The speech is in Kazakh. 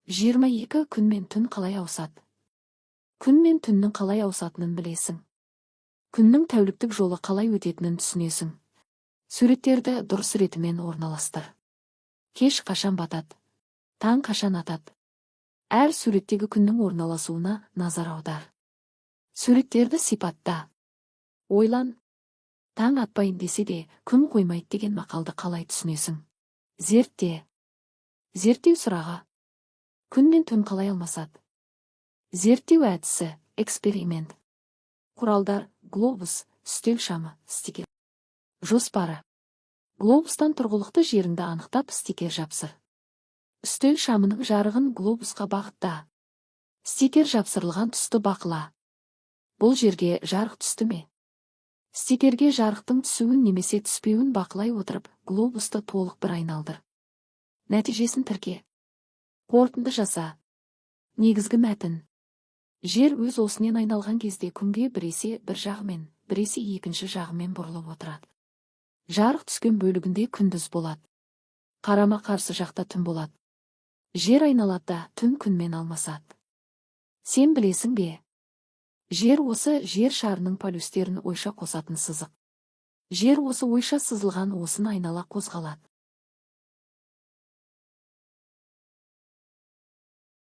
22 күн мен түн қалай ауысады? Күн мен түннің қалай ауысатынын білесің. Күннің тәуліктік жолы қалай өтетінін түсінесің. Суреттерді дұрыс ретімен орналастыр. Кеш қашан батады? Таң қашан атады? Әр суреттегі күннің орналасуына назар аудар. Суреттерді сипатта. Ойлан. Таң атпайын десе де, күн қоймайды деген мақалды қалай түсінесің? Зертте. Зерттеу сұрағы. Күн мен түн қалай алмасады? Зерттеу әдісі, эксперимент. Құралдар, глобус, үстел шамы, стикер. Жоспары. Глобустан тұрғылықты жеріңді анықтап стикер жапсыр. Үстел шамының жарығын глобусқа бағытта. Стикер жапсырылған тұсты бақыла. Бұл жерге жарық түсті ме? Стикерге жарықтың түсуін немесе түспеуін бақылай отырып, глобусты толық бір айналдыр. Нәтижесін тірке. Қорытынды жаса. Негізгі мәтін. Жер өз осымен айналған кезде күнге біресе бір жағымен, біресе екінші жағымен бұрылып отырады. Жарық түскен бөлігінде күндіз болады. Қарама-қарсы жақта түн болады. Жер айналада түн күнмен алмасады. Сен білесің бе? Жер осы жер шарының полюстерін ойша қосатын сызық. Жер осы ойша сызылған осын айнала қозғалады.